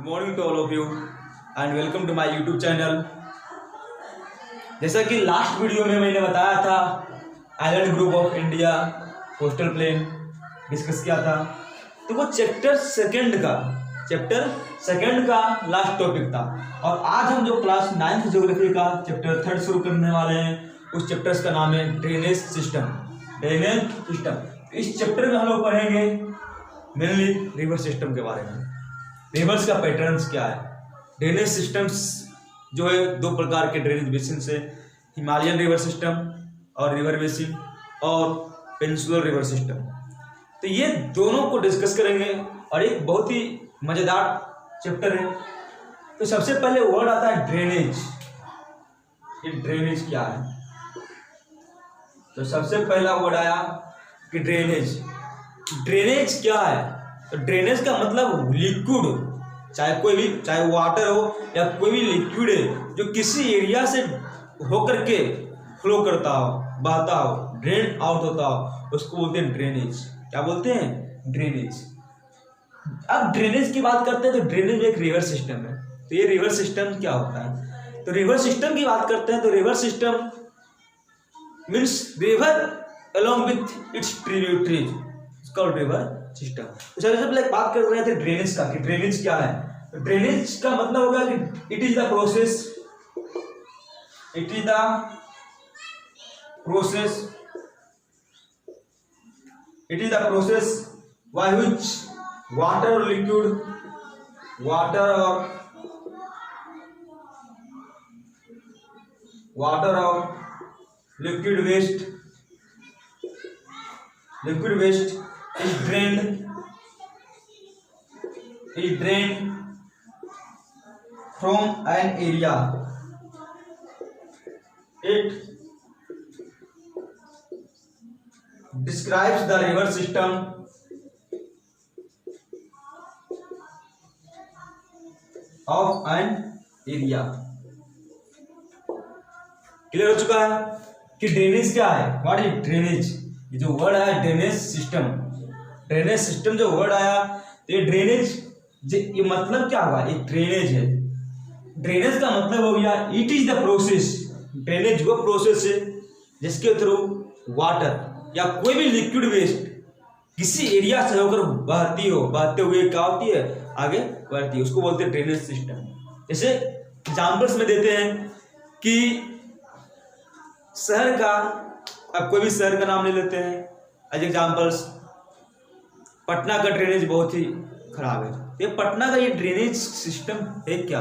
Good morning to all of you and welcome to my YouTube channel. जैसा कि last video में मैंने बताया था, island group of India coastal plain discuss किया था, तो वो चैप्टर सेकंड का लास्ट टॉपिक था। और आज हम जो क्लास 9th ज्योग्राफी का चैप्टर 3 शुरू करने वाले हैं, उस चैप्टर का नाम है ड्रेनेज सिस्टम। इस चैप्टर में हम लोग पढ़ेंगे मेनली रिवर सिस्टम के बारे में। रिवर्स का पैटर्न्स क्या है, ड्रेनेज सिस्टम्स जो है दो प्रकार के ड्रेनेज बेसिन से, हिमालयन रिवर सिस्टम और रिवर बेसिन और पेनिनसुलर रिवर सिस्टम। तो ये दोनों को डिस्कस करेंगे और एक बहुत ही मजेदार चैप्टर है। तो सबसे पहले वर्ड आता है ड्रेनेज। ये ड्रेनेज क्या है? तो सबसे पहला वर्ड आया कि ड्रेनेज क्या है? तो ड्रेनेज का मतलब लिक्विड, चाहे वाटर हो या कोई भी लिक्विड है जो किसी एरिया से होकर के फ्लो करता हो, बहता हो, ड्रेन आउट होता हो, उसको बोलते हैं ड्रेनेज। क्या बोलते हैं? ड्रेनेज। अब ड्रेनेज की बात करते हैं तो ड्रेनेज एक रिवर सिस्टम है। तो ये रिवर सिस्टम क्या होता है? तो रिवर सिस्टम की बात करते हैं तो river system means river along with its tributaries, it's called river system। तो सबसे पहले बात कर रहे थे ड्रेनेज का, कि ड्रेनेज क्या है। तो ड्रेनेज का मतलब होगा कि it is the process by which water or liquid waste is drained from an area. It describes the river system of an area। Clear हो चुका है कि ड्रेनेज क्या है? What is drainage? ये जो वर्ड आया ड्रेनेज सिस्टम जो वर्ड आया, तो ये ड्रेनेज ये मतलब क्या हुआ? एक ड्रेनेज है। ड्रेनेज का मतलब हो गया it is the process. Drainage वो प्रोसेस है जिसके थ्रू वाटर या कोई भी लिक्विड वेस्ट किसी एरिया से होकर बहते हुए क्या होती है? आगे बढ़ती है, उसको बोलते हैं ड्रेनेज सिस्टम। जैसे एग्जाम्पल्स में देते हैं कि शहर का, अब कोई भी शहर का नाम ले लेते हैं एज एग्जाम्पल्स। पटना का ड्रेनेज बहुत ही खराब है। ये पटना का ये ड्रेनेज सिस्टम है क्या?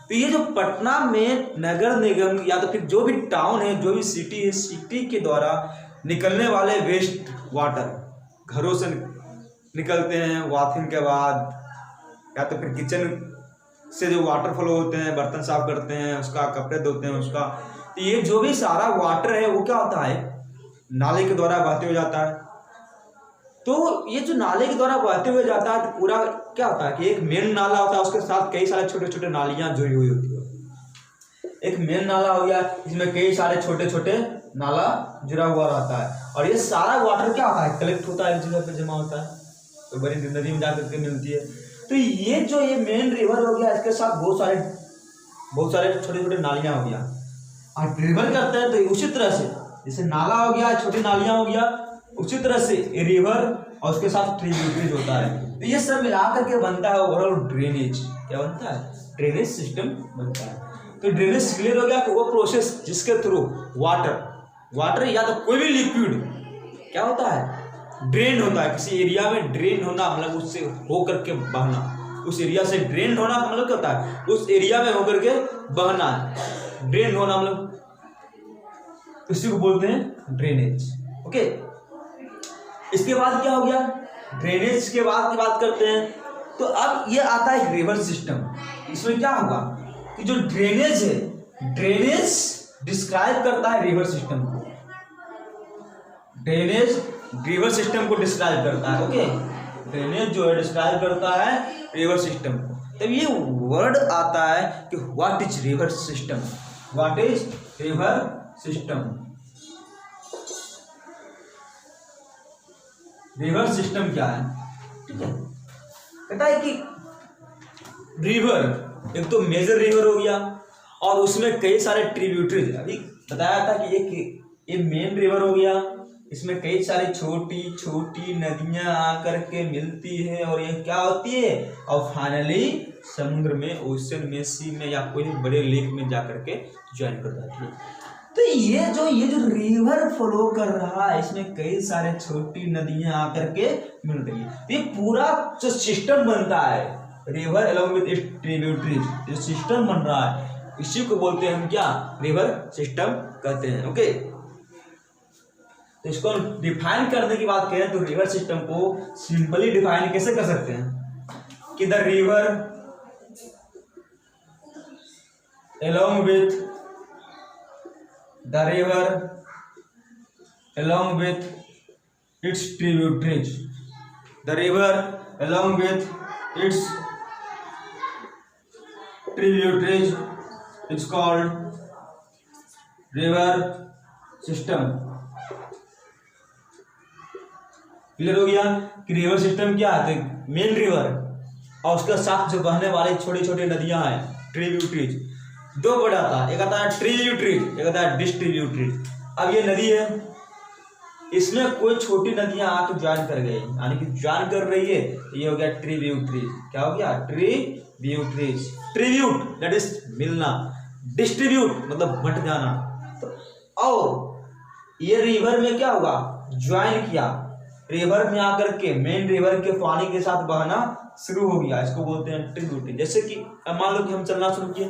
तो ये जो पटना में नगर निगम या तो फिर जो भी टाउन है, जो भी सिटी है, सिटी के द्वारा निकलने वाले वेस्ट वाटर घरों से निकलते हैं, वॉशिंग के बाद, या तो फिर किचन से जो वाटर फ्लो होते हैं, बर्तन साफ करते हैं उसका, कपड़े धोते हैं उसका, तो ये जो भी सारा वाटर है वो क्या होता है? नाले के द्वारा बहते हुए जाता है। तो ये जो नाले के द्वारा बहते हुए जाता है तो पूरा क्या होता है कि एक मेन नाला होता है, उसके साथ कई सारे छोटे छोटे नालियां जुड़ी हुई होती है। एक मेन नाला हो गया जिसमें कई सारे छोटे छोटे नाला जुड़ा हुआ रहता है, और ये सारा वाटर क्या होता है? कलेक्ट होता है, एक जगह पे जमा होता है, तो बड़ी नदी में जाकर के मिलती है। तो ये जो ये मेन रिवर हो गया, इसके साथ बहुत सारे छोटे छोटे नालियां हो गया, और रिवर करते हैं तो उसी तरह से जैसे नाला हो गया, छोटी नालियां हो गया, उसी तरह से रिवर और उसके साथ ट्रिब्यूटरीज होता है। तो ये सब मिलाकर के बनता है ओवरऑल ड्रेनेज। क्या बनता है? ड्रेनेज सिस्टम बनता है। तो ड्रेनेज क्लियर हो गया कि वो प्रोसेस जिसके थ्रू वाटर या तो कोई भी लिक्विड क्या होता है? ड्रेन होता है। किसी एरिया में ड्रेन होना मतलब उससे होकर के बहना, उस एरिया से ड्रेन होना मतलब क्या होता है? उस एरिया में होकर के बहना। ड्रेन होना मतलब इसी को बोलते हैं ड्रेनेज। ओके, इसके बाद क्या हो गया? ड्रेनेज के बाद की बात करते हैं तो अब ये आता है रिवर सिस्टम। इसमें क्या होगा कि जो ड्रेनेज है, ड्रेनेज डिस्क्राइब करता है रिवर सिस्टम को। ड्रेनेज रिवर सिस्टम को डिस्क्राइब करता है। ओके, ड्रेनेज जो है डिस्क्राइब करता है रिवर सिस्टम को। तब ये वर्ड आता है कि what is river system. What is river system? River system क्या है? ठीक है, कहता है कि रिवर, एक तो मेजर रिवर हो गया और उसमें कई सारे ट्रिब्यूटरीज, अभी बताया था कि ये मेन रिवर हो गया, इसमें कई सारी छोटी छोटी नदियां आकर के मिलती है और ये क्या होती है और फाइनली समुद्र में, ओशन में, सी में या कोई बड़े लेक में जाकर के ज्वाइन कर जाती है। तो ये जो रिवर फ्लो कर रहा है इसमें कई सारे छोटी नदियां आकर के मिल रही है। ये पूरा जो सिस्टम बनता है river along with its tributaries, जो सिस्टम बन रहा है इसी को बोलते हैं हम क्या, रिवर सिस्टम कहते हैं। ओके, तो इसको डिफाइन करने की बात करें तो रिवर सिस्टम को सिंपली डिफाइन कैसे कर सकते हैं कि the river along with its tributaries, the river along with its tributaries is called river system। Clear हो गया कि रिवर सिस्टम क्या है, तो मेन रिवर और उसके साथ जो बहने वाली छोटी छोटी नदियां हैं ट्रिब्यूटरीज, दो वर्ड आता है, एक आता है ट्रिब्यूटरीज, एक आता है डिस्ट्रीब्यूटरीज। अब ये नदी है, इसमें कोई छोटी नदियां आके ज्वाइन कर गई, यानी कि ज्वाइन कर रही है, ये हो गया ट्रिब्यूटरीज। क्या हो गया, ट्रिब्यूटरीज। ट्रिब्यूट दैट इज मिलना, डिस्ट्रीब्यूट मतलब बंट जाना। तो और ये रिवर में क्या होगा, ज्वाइन किया, रिवर में आकर के मेन रिवर के पानी के साथ बहना शुरू हो गया, इसको बोलते हैं ट्रिब्यूटरी। जैसे कि अब मान लो कि हम चलना शुरू किए,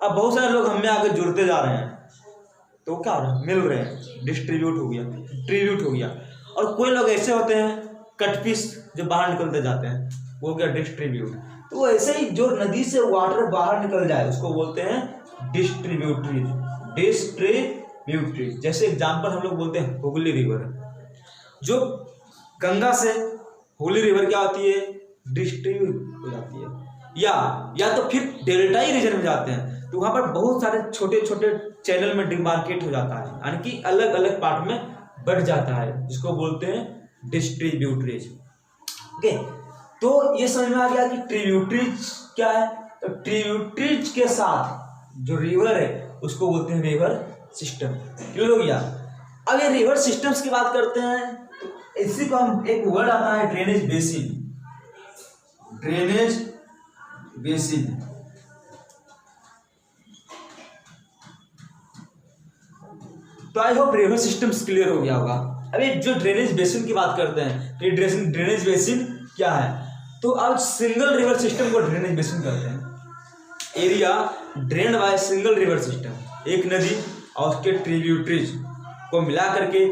अब बहुत सारे लोग हमें आगे जुड़ते जा रहे हैं, तो क्या हो रहा है, मिल रहे हैं, डिस्ट्रीब्यूट हो गया, ट्रिब्यूट हो गया। और कोई लोग ऐसे होते हैं कटपीस जो बाहर निकलते जाते हैं, वो क्या, डिस्ट्रीब्यूट। तो ऐसे ही जो नदी से वाटर बाहर निकल जाए उसको बोलते हैं डिस्ट्रीब्यूटरीज, डिस्ट्रीब्यूटरीज। जैसे एग्जाम्पल हम लोग बोलते हैं हुगली रिवर, जो गंगा से हुगली रिवर क्या होती है, डिस्ट्रीब्यूट हो जाती है। या तो फिर डेल्टाई रीजन में जाते हैं तो वहां पर बहुत सारे छोटे छोटे चैनल में डिमार्केट हो जाता है, यानी कि अलग अलग पार्ट में बढ़ जाता है, जिसको बोलते हैं डिस्ट्रीब्यूटरीज। ओके, तो ये समझ में आ गया कि ट्रिब्यूटरीज क्या है। तो ट्रिब्यूटरीज के साथ जो रिवर है उसको बोलते हैं रिवर सिस्टम। क्लियर हो गया। अब ये रिवर सिस्टम्स की बात करते हैं तो इसी को हम, एक वर्ड आता है ड्रेनेज बेसिन, ड्रेनेज बेसिन। तो I hope river systems clear हो गया होगा। अभी जो ड्रेनेज बेसिन की बात करते हैं, ये ड्रेनेज बेसिन क्या है, तो अब सिंगल रिवर सिस्टम को ड्रेनेज बेसिन कहते हैं। Area drained by single river system, एक नदी और उसके ट्रिब्यूटरीज को मिला करके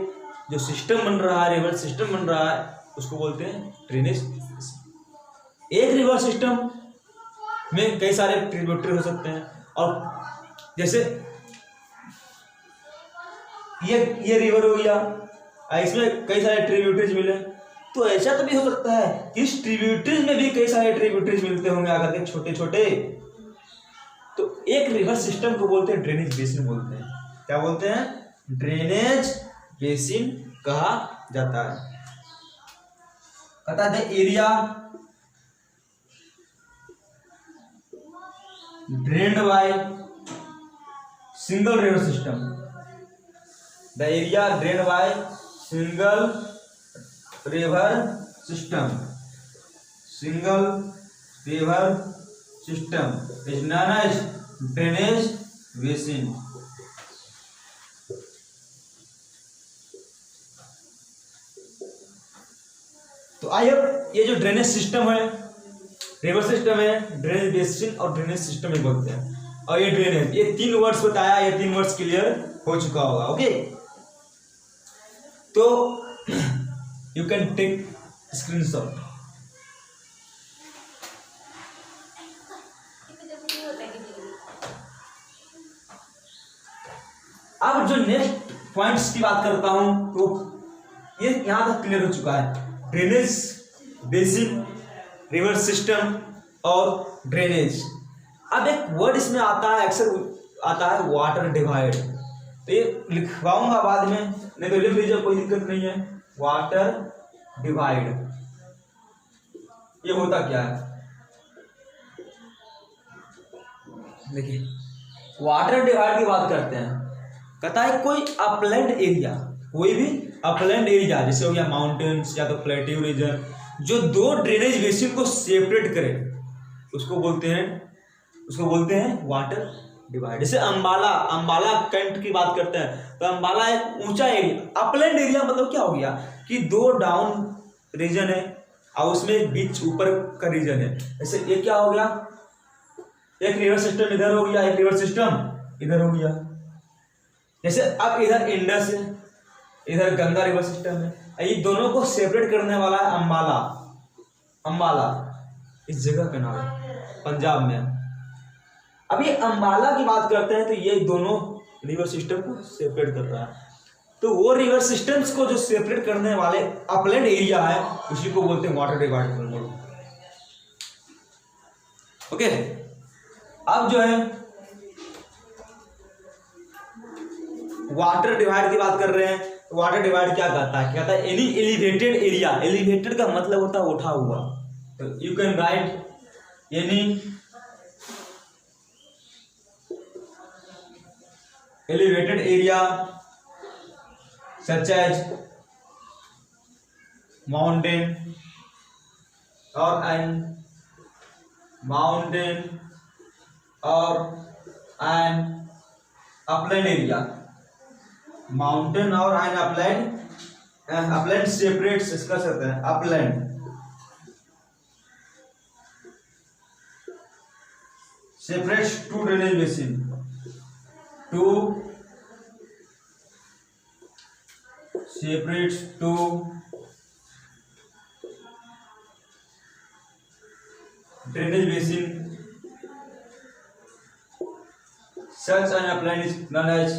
जो सिस्टम बन रहा है, रिवर सिस्टम बन रहा है, उसको बोलते हैं ड्रेनेज बेसिन। एक रिवर सिस्टम में कई सारे ट्रिब्यूटरी हो सकते हैं, और जैसे ये रिवर हो गया, इसमें कई सारे ट्रिब्यूटरीज मिले, तो ऐसा तो भी हो सकता है कि इस ट्रिब्यूटरीज में भी कई सारे ट्रिब्यूटरीज मिलते होंगे आकर के छोटे छोटे, तो एक रिवर सिस्टम को बोलते हैं ड्रेनेज बेसिन बोलते हैं। क्या बोलते हैं, ड्रेनेज बेसिन कहा जाता है। बता दें area drained by single river system, the area drained by single river system, single river system is known as drainage basin। तो आई होप ये जो ड्रेनेज सिस्टम है, रिवर सिस्टम है, ड्रेनेज बेसिन और ड्रेनेज सिस्टम ही बोलते हैं। और ये ड्रेनेज, ये तीन वर्ड्स बताया, ये तीन वर्ड्स क्लियर हो चुका होगा। ओके, तो यू कैन टेक स्क्रीनशॉट। अब जो नेक्स्ट पॉइंट्स की बात करता हूं तो ये यहां तक क्लियर हो चुका है, ड्रेनेज बेसिन, रिवर सिस्टम और ड्रेनेज। अब एक वर्ड इसमें आता है, अक्सर आता है वाटर डिवाइड, तो ये लिखवाऊंगा बाद में, नहीं तो लिख लीजिए, कोई दिक्कत नहीं है। वाटर डिवाइड ये होता क्या है, देखिए वाटर डिवाइड की बात करते हैं, कहता है कोई अपलैंड एरिया, कोई भी अपलैंड एरिया जैसे हो गया माउंटेन्स या तो प्लेट्यू रीजन, जो दो ड्रेनेज बेसिन को सेपरेट करे उसको बोलते हैं वाटर डिवाइड। जैसे अंबाला कैंट की बात करते हैं तो अंबाला एक ऊंचा एरिया, अपलैंड एरिया मतलब क्या हो गया कि दो डाउन रीजन है और उसमें बीच ऊपर का रीजन है। जैसे ये क्या हो गया, एक रिवर सिस्टम इधर हो गया, एक रिवर सिस्टम इधर हो गया। जैसे अब इधर इंडस है, इधर गंगा रिवर सिस्टम है, ये दोनों को सेपरेट करने वाला है अंबाला इस जगह का नाम है पंजाब में। अब ये अंबाला की बात करते हैं तो ये दोनों रिवर सिस्टम को सेपरेट कर रहा है, तो वो रिवर सिस्टम्स को जो सेपरेट करने वाले अपलैंड एरिया है उसी को बोलते हैं वाटर डिवाइड। ओके, अब जो है वाटर डिवाइड की बात कर रहे हैं तो वाटर डिवाइड क्या कहता है एनी एलिवेटेड एरिया, एलिवेटेड का मतलब होता है उठा हुआ, तो you can write any elevated area such as mountain or an upland area, mountain or an upland separates, इसका कहते हैं upland separates two drainage basin, separates two drainage basin. Such an upland is known as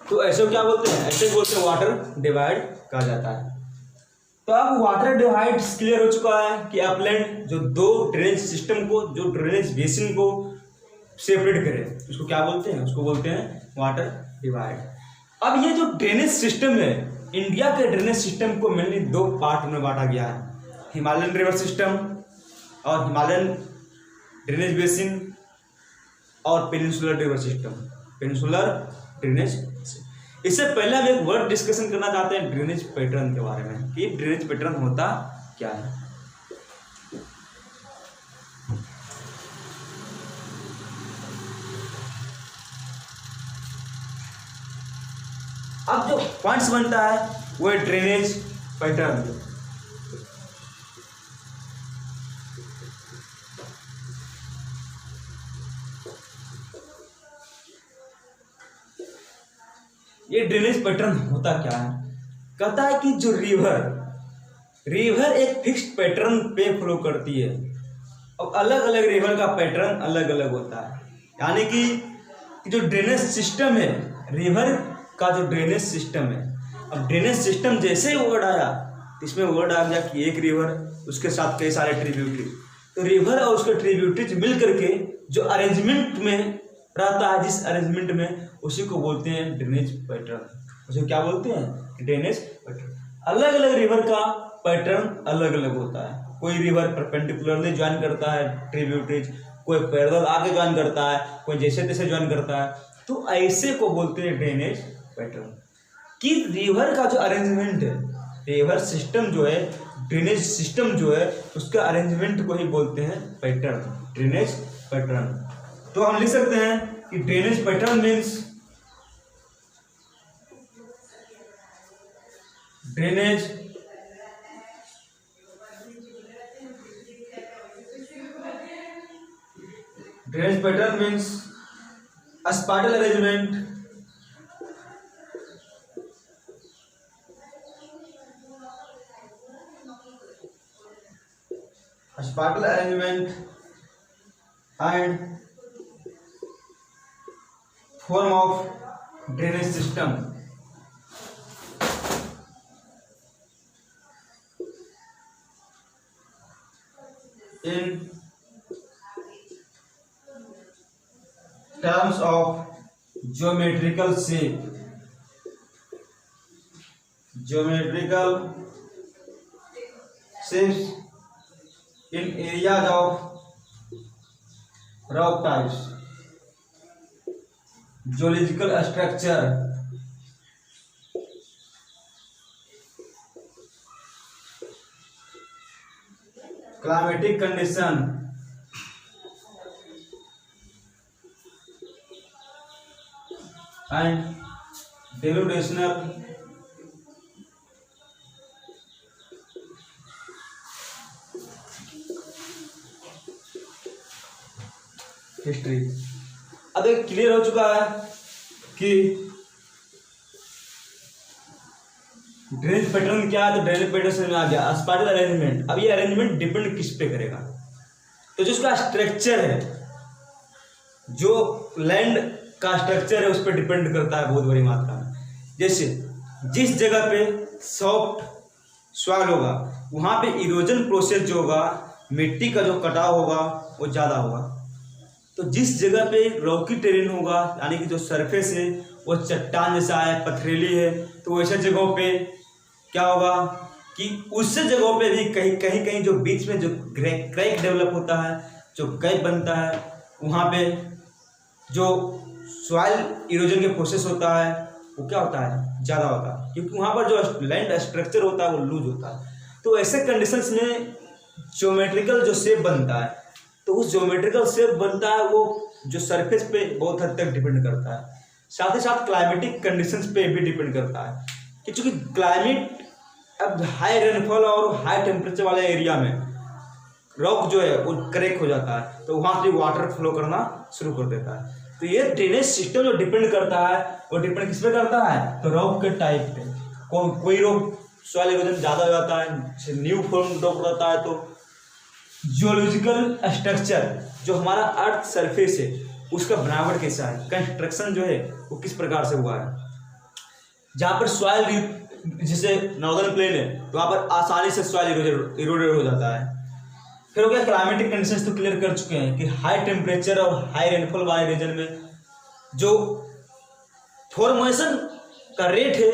तो ऐसे क्या बोलते हैं, ऐसे बोलते हैं वाटर डिवाइड कहा जाता है। तो अब वाटर डिवाइड क्लियर हो चुका है कि अपलैंड जो दो ड्रेनेज सिस्टम को, जो ड्रेनेज बेसिन को सेपरेट करे उसको क्या बोलते हैं, उसको बोलते हैं वाटर डिवाइड। अब ये जो ड्रेनेज सिस्टम है, इंडिया के ड्रेनेज सिस्टम को मेनली दो पार्ट में बांटा गया है, हिमालयन रिवर सिस्टम और हिमालयन ड्रेनेज बेसिन और peninsular river system, peninsular drainage. इससे पहले हम एक वर्ड डिस्कशन करना चाहते हैं ड्रेनेज पैटर्न के बारे में कि ड्रेनेज पैटर्न होता क्या है। अब जो पॉइंट्स बनता है वो है ड्रेनेज पैटर्न। ये ड्रेनेज पैटर्न होता क्या है, कहता है कि जो रिवर एक फिक्स्ड पैटर्न पे फ्लो करती है और अलग अलग रिवर का पैटर्न अलग अलग होता है। यानी कि जो ड्रेनेज सिस्टम है, रिवर का जो ड्रेनेज सिस्टम है, अब ड्रेनेज सिस्टम जैसे ही वर्ड आया इसमें वर्ड आ गया कि एक रिवर उसके साथ कई सारे ट्रिब्यूटरीज, तो रिवर और उसके ट्रिब्यूटरीज मिल करके जो अरेंजमेंट में रहता है, जिस अरेंजमेंट में, उसी को बोलते हैं ड्रेनेज पैटर्न। उसे क्या बोलते हैं, ड्रेनेज पैटर्न। अलग अलग रिवर का पैटर्न अलग अलग होता है, कोई रिवर परपेंडिकुलरली ज्वाइन करता है ट्रिब्यूटरीज, कोई पैरेलल आगे ज्वाइन करता है, कोई जैसे तैसे ज्वाइन करता है, तो ऐसे को बोलते हैं ड्रेनेज पैटर्न। कि रिवर का जो अरेंजमेंट है, रिवर सिस्टम जो है, ड्रेनेज सिस्टम जो है, उसका अरेंजमेंट को ही बोलते हैं पैटर्न, ड्रेनेज पैटर्न। तो हम लिख सकते हैं कि drainage pattern means drainage pattern means a spatial arrangement and form of drainage system in terms of geometrical shape, geometrical shapes in areas of rock types, geological structure, climatic condition, and denudational history. अब एक clear हो चुका है कि drainage pattern क्या है, तो drainage pattern समझ में आ गया। स्पाटियल अरेंजमेंट, अब ये अरेंजमेंट डिपेंड किस पे करेगा, तो जो उसका स्ट्रक्चर है, जो लैंड का स्ट्रक्चर है उस पर डिपेंड करता है बहुत बड़ी मात्रा में। जैसे जिस जगह पे सॉफ्ट सॉइल होगा वहां पे इरोजन प्रोसेस जो होगा, मिट्टी का जो कटाव होगा वो ज़्यादा होगा। तो जिस जगह पे रॉकी टेरेन होगा, यानी कि जो सरफेस है वो चट्टान जैसा है, पथरीली है, तो वैसे जगहों पे क्या होगा कि उससे जगहों पे भी कहीं कहीं कहीं जो बीच में जो क्रैक डेवलप होता है, जो गैप बनता है, वहाँ पे जो सॉइल इरोजन के प्रोसेस होता है वो क्या होता है, ज़्यादा होता है, क्योंकि वहाँ पर जो लैंड स्ट्रक्चर होता है वो लूज होता है। तो ऐसे कंडीशंस में ज्योमेट्रिकल जो शेप बनता है, तो उस ज्योमेट्रिकल शेप बनता है वो जो सरफेस पे बहुत हद तक डिपेंड करता है। साथ ही साथ क्लाइमेटिक कंडीशंस पे भी डिपेंड करता है कि चूँकि क्लाइमेट अब हाई रेनफॉल और हाई टेम्परेचर वाले एरिया में रॉक जो है वो क्रैक हो जाता है, तो वहाँ से वाटर फ्लो करना शुरू कर देता है। तो ये ड्रेनेज सिस्टम जो डिपेंड करता है वो डिपेंड किस पे करता है, तो रॉक के टाइप पे। कोई रॉक सॉइल इरोजन ज़्यादा हो जाता है, न्यू फॉर्म रॉक रहता है, तो जियोलॉजिकल स्ट्रक्चर जो हमारा अर्थ सरफेस है उसका बनावट कैसा है, कंस्ट्रक्शन जो है वो किस प्रकार से हुआ है। जहाँ पर सॉइल जैसे नॉर्दर्न प्लेन है तो वहाँ पर आसानी से सॉइल इरोडेड हो जाता है। फिर हो गया क्लाइमेटिक कंडीशंस, तो क्लियर कर चुके हैं कि हाई टेम्परेचर और हाई रेनफॉल वाले रीजन में जो फॉर्मेशन का रेट है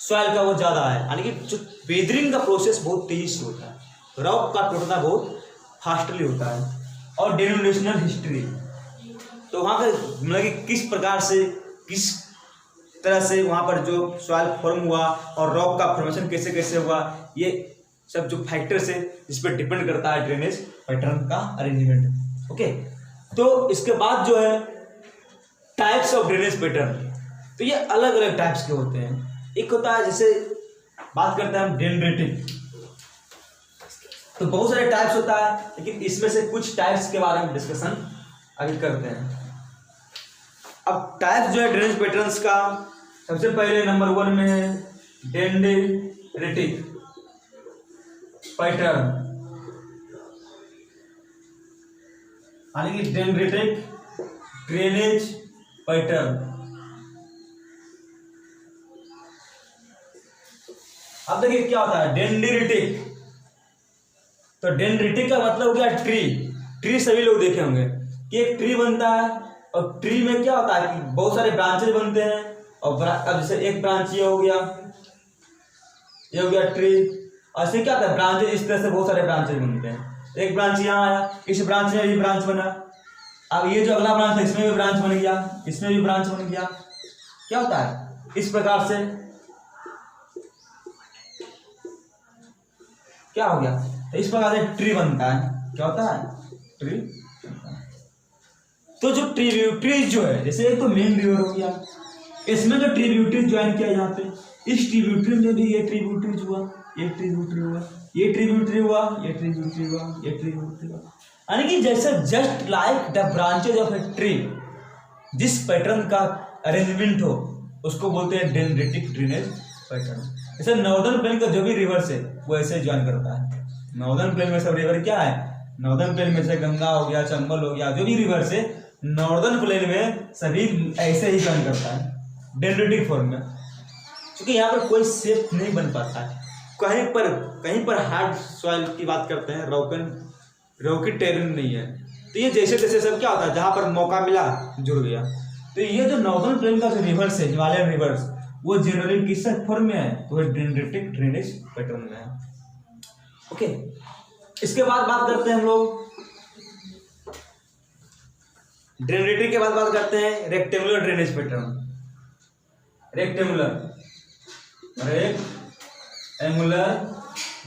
सॉइल का वो ज़्यादा है, यानी कि जो वेदरिंग का प्रोसेस बहुत तेजी से होता है, रॉक का टूटना बहुत फास्टली होता है। और डेनुटेशनल हिस्ट्री, तो वहाँ का मतलब कि किस प्रकार से किस तरह से वहाँ पर जो सॉइल फॉर्म हुआ और रॉक का फॉर्मेशन कैसे कैसे हुआ, ये सब जो फैक्टर्स है इस पर डिपेंड करता है ड्रेनेज पैटर्न का अरेंजमेंट। ओके, तो इसके बाद जो है टाइप्स ऑफ ड्रेनेज पैटर्न, तो ये अलग अलग टाइप्स के होते हैं। एक होता है जैसे बात करते हैं हम डेनड्रेटिक, तो बहुत सारे टाइप्स होता है, लेकिन इसमें से कुछ टाइप्स के बारे में डिस्कशन अभी करते हैं। अब टाइप्स जो है ड्रेनेज पैटर्न्स का, सबसे पहले नंबर 1 में है डेनड्रेटिक पैटर्न, यानी कि डेनड्रेटिक ड्रेनेज पैटर्न। अब देखिए क्या होता है डेनड्रेटिक, तो डेनड्रेटिक का मतलब हो गया ट्री। ट्री सभी लोग देखे होंगे कि एक ट्री बनता है और ट्री में क्या होता है कि बहुत सारे ब्रांचेज बनते हैं, और अब जैसे एक ब्रांच ये हो गया, ये हो गया ट्री, और ऐसे क्या होता है ब्रांचेज, इस तरह से बहुत सारे ब्रांचेज बनते हैं। एक ब्रांच यहाँ आया, इस ब्रांच में भी ब्रांच बना, अब ये जो अगला ब्रांच है इसमें भी ब्रांच बन गया, इसमें भी ब्रांच बन गया। क्या होता है इस प्रकार से क्या हो गया, तो इस प्रकार से ट्री बनता है। क्या होता है ट्री। तो जो ट्रिब्यूटरीज जो है, जैसे एक तो मेन रिवर हो गया, इसमें जो ट्रिब्यूटरीज ज्वाइन किया यहाँ पे, इस ट्रिब्यूटरी में भी ये ट्रिब्यूटरीज हुआ, ये ट्रिब्यूटरी हुआ, ये ट्रिब्यूटरी हुआ, ये ट्रिब्यूटरी हुआ, ये ट्रिब्यूटरी हुआ, यानी कि जैसे just like the branches of a tree, जिस पैटर्न का अरेंजमेंट हो उसको बोलते हैं डेनड्रेटिक ड्रेनेज पैटर्न। जैसे नॉर्दर्न प्लेन का जो भी रिवर्स है वो ऐसे ज्वाइन करता है। नॉर्दर्न प्लेन में सब रिवर क्या है, नॉर्दर्न प्लेन में से गंगा हो गया, चंबल हो गया, जो भी रिवर्स है नॉर्दर्न प्लेन में सभी ऐसे ही ज्वाइन करता है डेनड्रेटिक फॉर्म में। क्योंकि यहाँ पर कोई शेप नहीं बन पाता है, कहीं पर हार्ड सॉइल की बात करते हैं, रॉकी टेरेन नहीं है, तो ये जैसे तैसे सब क्या होता है, जहां पर मौका मिला जुड़ गया। तो ये जो नॉर्दर्न प्लेन का जो रिवर्स है, हिमालयन रिवर्स, वो जनरली किस फॉर्म में है, तो डेंड्रिटिक ड्रेनेज पैटर्न में है। ओके, इसके बाद बात करते हैं हम लोग ड्रेनेटिक के बाद बात करते हैं rectangular drainage pattern. Rectangular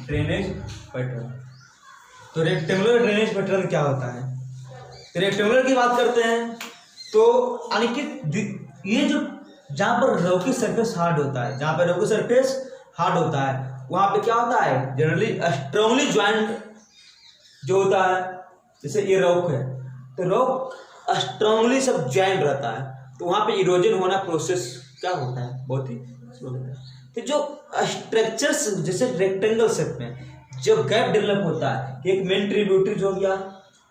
drainage pattern. तो रेक्टेंगुलर ड्रेनेज पैटर्न क्या होता है, तो रेक्टेंगुलर की बात करते हैं तो यानी कि ये जो जहां पर रॉकी सरफेस हार्ड होता है, जहां पर रॉकी सरफेस हार्ड होता है, वहां पे क्या होता है, जनरली स्ट्रांगली ज्वाइंट जो होता है, जैसे ये रॉक है तो रॉक स्ट्रांगली सब ज्वाइंट रहता है, तो वहां पे इरोजन होना प्रोसेस क्या होता है, बहुत ही स्लो होता है। तो जो स्ट्रक्चर्स जैसे रेक्टेंगल शेप में जो गैप डेवलप होता है, एक मेन ट्रिब्यूटरीज हो गया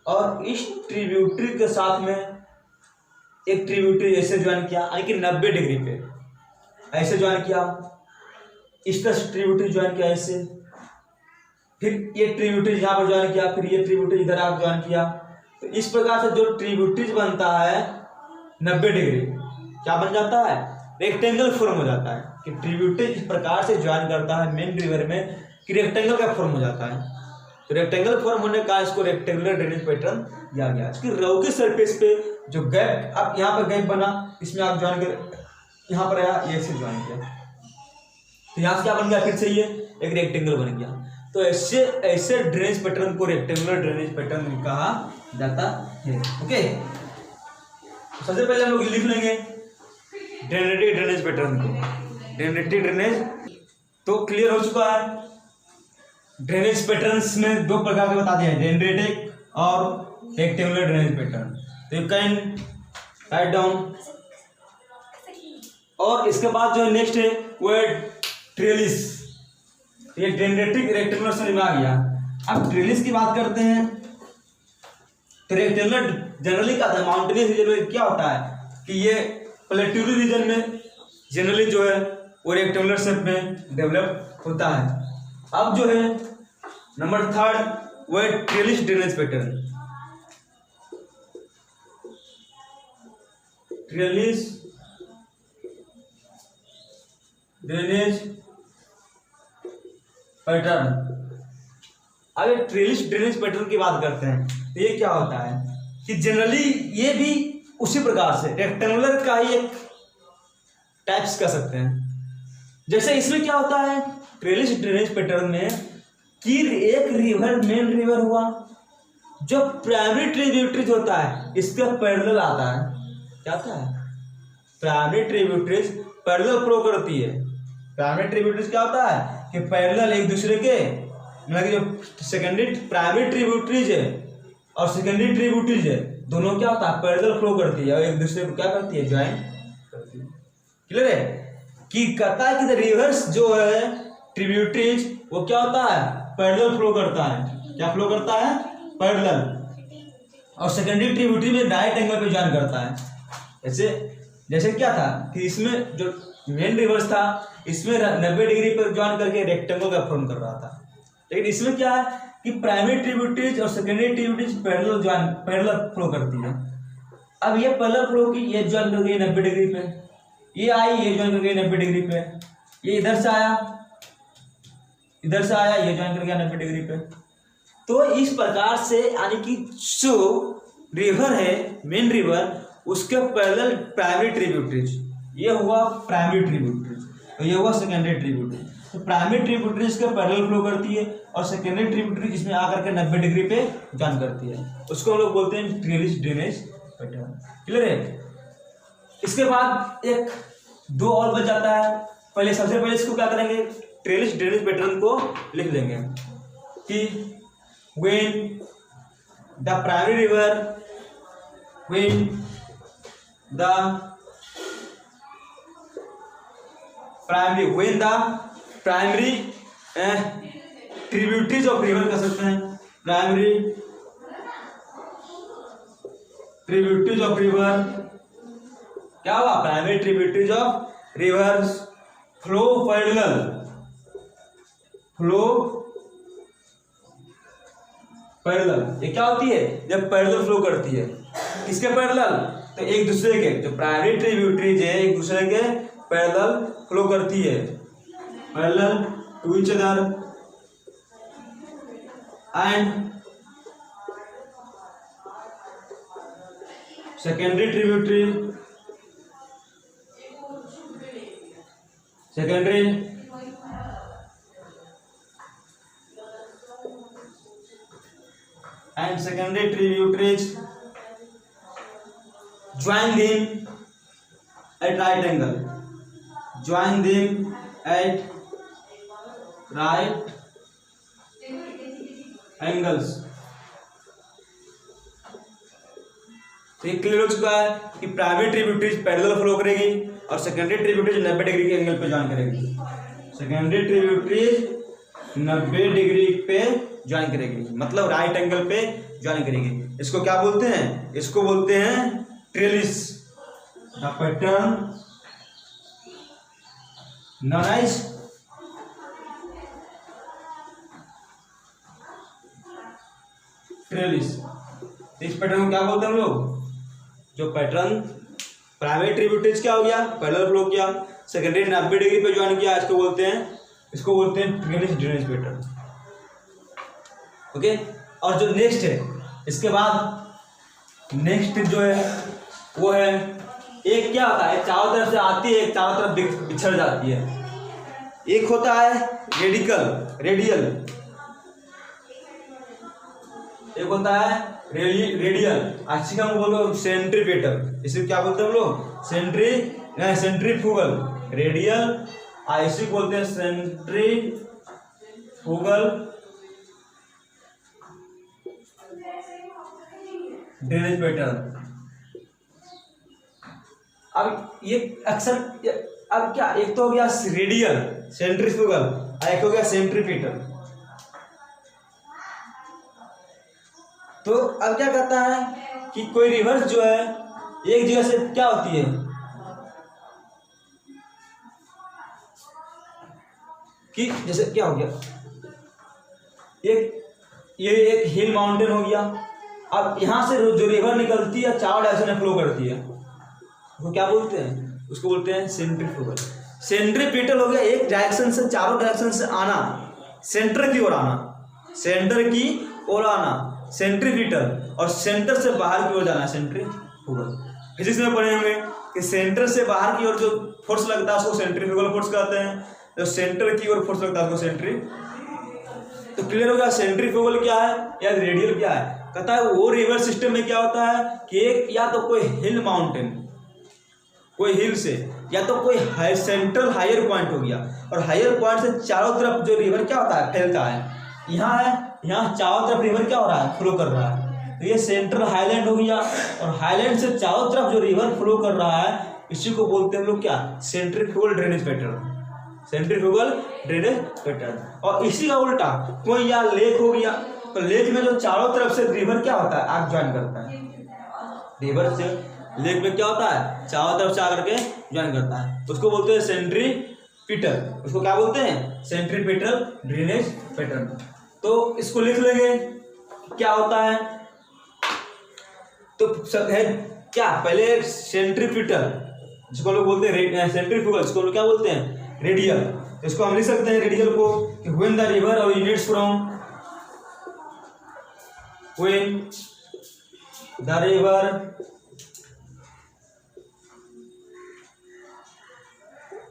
और इस ट्रिब्यूटरी के साथ में एक ट्रिब्यूटरी ऐसे ज्वाइन किया, यानी कि 90 डिग्री पे ऐसे ज्वाइन किया, इस तरह ट्रिब्यूटरी ज्वाइन किया ऐसे, फिर ये ट्रिब्यूटरी यहाँ पर ज्वाइन किया, फिर ये ट्रिब्यूटरी इधर आप ज्वाइन किया। तो इस प्रकार से जो ट्रिब्यूटरीज बनता है 90 डिग्री क्या बन जाता है, रेक्टेंगल फॉर्म हो जाता है, कि ट्रिब्यूटरी इस प्रकार से ज्वाइन करता है मेन रिवर में कि रेक्टेंगल का फॉर्म हो जाता है। तो रेक्टेंगल फॉर्म होने का इसको रेक्टेंगुलर ड्रेनेज पैटर्न दिया गया। इसकी रॉकी सरफेस पे जो गैप, अब यहाँ पर गैप बना, इसमें आप ज्वाइन कर, यहाँ पर आया ये से ज्वाइन किया, तो यहाँ से क्या बन गया, फिर से ये एक रेक्टेंगल बन गया। तो ऐसे ड्रेनेज पैटर्न को रेक्टेंगुलर ड्रेनेज पैटर्न कहा जाता है। ओके, सबसे पहले हम लोग लिख लेंगे ड्रेनेटिक ड्रेनेज पैटर्न को। ड्रेनेटिक ड्रेनेज तो क्लियर हो चुका है। ड्रेनेज पैटर्न्स में दो प्रकार के बता दिए, ड्रेनेटिक और रेक्टेंगुलर ड्रेनेज पैटर्न। तो यू कैन राइट डाउन। और इसके बाद जो नेक्स्ट है वो है ट्रेलिस। ये ड्रेनेटिक रेक्टेंगुलर समझ में आ गया। अब ट्रेलिस की बात करते हैं। तो रेक्टेंगुलर जनरली क्या था, माउंटेनियस रीजन में क्या होता है कि ये प्लेट्यू रीजन में जनरली जो है वो रेक्टेंगुलर शेप में डेवलप होता है। अब जो है नंबर 3 वो है trellis drainage pattern. Trellis drainage pattern. अब ये ट्रेलिस ड्रेनेज पैटर्न की बात करते हैं तो ये क्या होता है कि जनरली ये भी उसी प्रकार से रेक्टेंगुलर का ही एक टाइप्स कर सकते हैं। जैसे इसमें क्या होता है ट्रेलिस ड्रेनेज पैटर्न में कि एक रिवर मेन रिवर हुआ, जो प्राइमरी ट्रिब्यूटरीज होता है इसके पैरेलल आता है। क्या होता है, प्राइमरी ट्रिब्यूटरीज पैरेलल फ्लो करती है। प्राइमरी ट्रिब्यूटरीज क्या होता है कि पैरेलल एक दूसरे के, मतलब कि जो सेकेंडरी प्राइमरी ट्रिब्यूटरीज है और सेकेंडरी ट्रिब्यूटरीज है दोनों क्या होता है पैरेलल फ्लो करती है और एक दूसरे को क्या करती है, ज्वाइन करती है। क्लियर है कि कहता है कि रिवर्स जो है ट्रिब्यूटरीज वो क्या होता है पैरेलल फ्लो करता है। क्या फ्लो करता है, पैरेलल। और सेकेंडरी ट्रिब्यूटरी में राइट एंगल पे ज्वाइन करता है। जैसे क्या था कि इसमें जो मेन रिवर्स था इसमें 90 डिग्री पर ज्वाइन करके रेक्टेंगल का फॉर्म कर रहा था, लेकिन इसमें क्या है कि प्राइमरी ट्रिब्यूटरीज और सेकेंडरी ट्रिब्यूटरीज पैरेलल फ्लो करती है। अब ये पैरेलल फ्लो की, ये ज्वाइन कर गई 90 डिग्री पे, ये आई ये ज्वाइन कर गई 90 डिग्री पे, ये इधर से आया ये ज्वाइन कर गया 90 डिग्री पे। तो इस प्रकार से यानी कि जो रिवर है मेन रिवर उसके पैरेलल प्राइमरी ट्रिब्यूटरीज, ये हुआ प्राइमरी ट्रिब्यूटरीज और ये हुआ सेकेंडरी ट्रिब्यूटरीज। तो प्राइमरी ट्रिब्यूटरीज के पैरेलल फ्लो करती है और सेकेंडरी ट्रिब्यूटरी इसमें आकर के 90 डिग्री पे ज्वाइन करती है, उसको हम लोग बोलते हैं ट्रेलिस ड्रेनेज पैटर्न। क्लियर है। इसके बाद एक दो और बच जाता है। पहले सबसे पहले इसको क्या करेंगे, ट्रेलिस ड्रेनेज पैटर्न को लिख लेंगे कि when the primary tributaries of river कर सकते हैं, प्राइमरी ट्रिब्यूटरीज ऑफ रिवर क्या हुआ, primary tributaries of reverse flow parallel parallel. ये क्या होती है? जब पैरेलल फ्लो करती है। किसके पैरेलल? तो एक दूसरे के, जो प्राइमरी ट्रिब्यूटरीज है एक दूसरे के पैरेलल फ्लो करती है, parallel to each other, and secondary tributary, secondary and secondary tributaries join them at right angle, join them at right angles। तो ये क्लियर हो चुका है कि प्राइमरी ट्रिब्यूटरीज पैरेलल फ्लो करेगी और सेकेंडरी ट्रिब्यूटरीज 90 डिग्री के एंगल पे ज्वाइन करेगी। सेकेंडरी ट्रिब्यूटरीज 90 डिग्री पे ज्वाइन करेगी, मतलब राइट एंगल पे ज्वाइन करेगी। इसको क्या बोलते हैं? इसको बोलते हैं trellis. The pattern known as trellis. इस पैटर्न को क्या बोलते हैं हम लोग? जो पैटर्न प्राइमरी ट्रिब्यूटरीज क्या हो गया? पैरेलल फ्लो किया, सेकेंडरी 90 डिग्री पे ज्वाइन किया, इसको बोलते हैं ट्रेलिस ड्रेनेज पैटर्न। ओके। और जो नेक्स्ट है, इसके बाद नेक्स्ट जो है वो है, एक क्या होता है, चारों तरफ से आती है, एक चारों तरफ बिछड़ जाती है। एक होता है रेडियल, एक होता है रेडियल, अच्छी हम बोलो सेंट्रीपेटल। इसे क्या बोलते हैं हम लोग? सेंट्रीफ्यूगल। रेडियल इसे बोलते हैं सेंट्रीफ्यूगल ड्रेनेज पैटर्न। अब ये अक्सर, अब क्या, एक तो हो गया रेडियल सेंट्रीफ्यूगल, एक हो गया सेंट्रीपेटल। तो अब क्या करता है कि कोई रिवर्स जो है एक जगह से क्या होती है कि जैसे क्या हो गया, ये एक हिल माउंटेन हो गया। अब यहाँ से जो रिवर निकलती है चारों डायरेक्शन में फ्लो करती है, वो क्या बोलते हैं? उसको बोलते हैं सेंट्रीफ्यूगल। सेंट्रीपेटल हो गया एक डायरेक्शन से, चारों डायरेक्शन से आना, सेंटर की ओर आना, सेंटर की ओर आना सेंट्रीपेटल, और सेंटर से बाहर की ओर जाना सेंट्रीफ्यूगल। फिजिक्स में पढ़े होंगे कि सेंटर से बाहर की ओर जो फोर्स लगता है उसको सेंट्रीफ्यूगल फोर्स कहते हैं, जो सेंटर की ओर फोर्स लगता है उसको सेंट्री। तो क्लियर हो गया सेंट्रीफ्यूगल क्या है या रेडियल क्या है? कहता है वो रिवर सिस्टम में क्या होता है कि एक या तो कोई हिल माउंटेन, कोई हिल से, या तो कोई सेंट्रल हायर पॉइंट हो गया, और हायर पॉइंट से चारों तरफ जो रिवर क्या होता है? फैलता है। यहाँ है, यहाँ चारों तरफ रिवर क्या हो रहा है? फ्लो कर रहा है। तो ये सेंट्रल हाईलैंड हो गया, और हाईलैंड से चारों तरफ जो रिवर फ्लो कर रहा है इसी को बोलते हैं हम लोग क्या? Centrifugal drainage pattern, centrifugal drainage pattern. और इसी का उल्टा कोई या लेक हो गया, तो लेक में जो चारों तरफ से रिवर क्या होता है? आग ज्वाइन करता है। रिवर से लेक में क्या होता है? चारों तरफ से आकर के ज्वाइन करता है, उसको बोलते हैं सेंट्रीपेटल। उसको क्या बोलते हैं? Centripetal drainage pattern. तो इसको लिख लेंगे क्या होता है। तो सब है क्या? पहले सेंट्रीपेटल, जिसको लोग बोलते हैं सेंट्रीफ्यूगल, जिसको लोग क्या बोलते हैं? रेडियल। तो इसको हम लिख सकते हैं रेडियल को कि when the river originates from,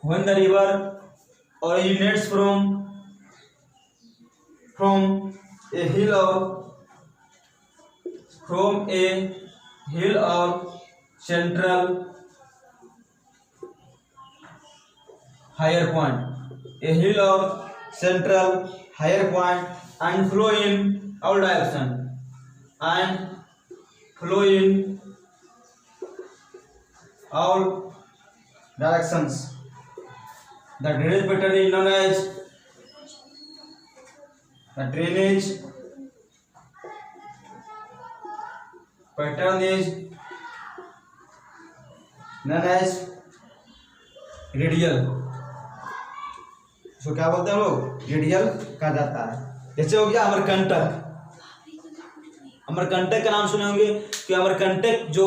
when the river originates from a hill or central higher point and flow in all direction, The drainage pattern is known as the drainage pattern is known as radial. इसको क्या बोलते हैं हम लोग? Radial कहा जाता है। जैसे हो गया अमरकंटक, अमरकंटक का नाम सुने होंगे कि अमरकंटक जो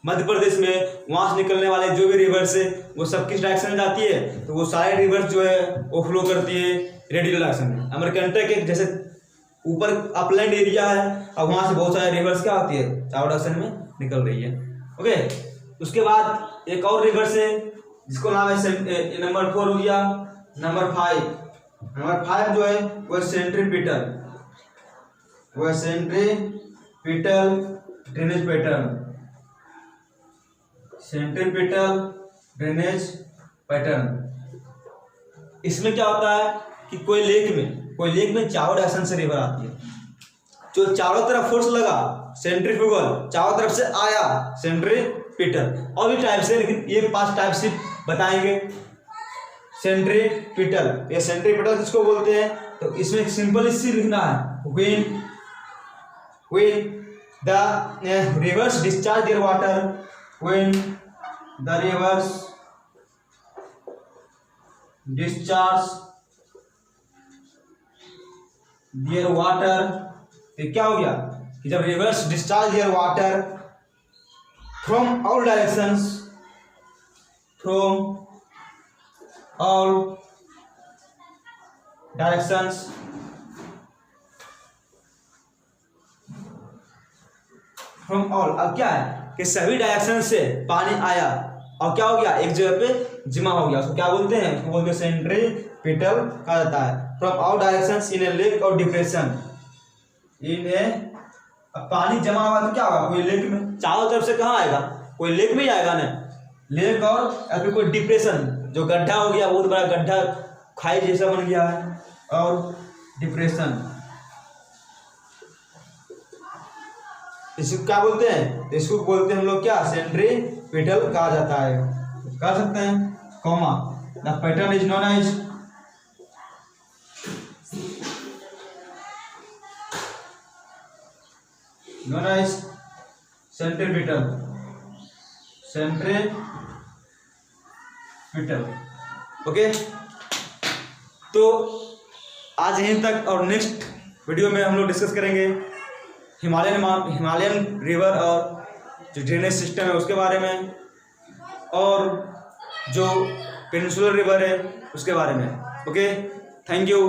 मध्य प्रदेश में, वहां से निकलने वाले जो भी रिवर्स है वो सब किस डायरेक्शन में जाती है, तो वो सारे रिवर्स जो है वो फ्लो करती है रेडियल डायरेक्शन में। अमरकंटक एक जैसे ऊपर अपलैंड एरिया है और वहां से बहुत सारे रिवर्स क्या होती है, चारों डायरेक्शन में निकल रही है। ओके, उसके बाद एक और रिवर्स है जिसको नाम है नंबर 4 हो गया। नंबर 5 जो है वो सेंट्रीपिटल, वो centripetal drainage pattern, centripetal drainage pattern. इसमें क्या होता है कि कोई लेक में चारों डायरेक्शन से रिवर आती है, जो चारों तरफ फोर्स लगा सेंट्रीफ्यूगल, चारों तरफ से आया सेंट्रीपिटल। और भी टाइप से, लेकिन ये 5 टाइप से बताएंगे। सेंट्रीपिटल, ये सेंट्रीपिटल किसको बोलते हैं, तो इसमें एक सिंपल इसी लिखना है, when the rivers discharge their water, when the rivers discharge their water, तो क्या हो गया कि जब rivers discharge their water from all directions, from all directions, from all, अब क्या है कि सभी डायरेक्शन से पानी आया और क्या हो गया, एक जगह पे जमा हो गया, उसको क्या बोलते हैं, उसको बोलते हैं सेंट्रीपिटल कहा जाता है। From all directions in A lake और डिप्रेशन, इन ए, अब पानी जमा हुआ तो क्या होगा, कोई लेक में, चारों तरफ से कहाँ आएगा, कोई लेक में ही आएगा ना, लेक और या फिर कोई डिप्रेशन, जो गड्ढा हो गया, बहुत बड़ा गड्ढा खाई जैसा बन गया है, और डिप्रेशन, इसको क्या बोलते हैं, इसको बोलते हैं हम लोग क्या, सेंट्रीपिटल कहा जाता है। कह सकते हैं comma, the pattern is known as centripetal, okay. तो आज यहीं तक, और नेक्स्ट वीडियो में हम लोग डिस्कस करेंगे हिमालयन रिवर और जो ड्रेनेज सिस्टम है उसके बारे में, और जो पेनिनसुलर रिवर है उसके बारे में। Okay, thank you.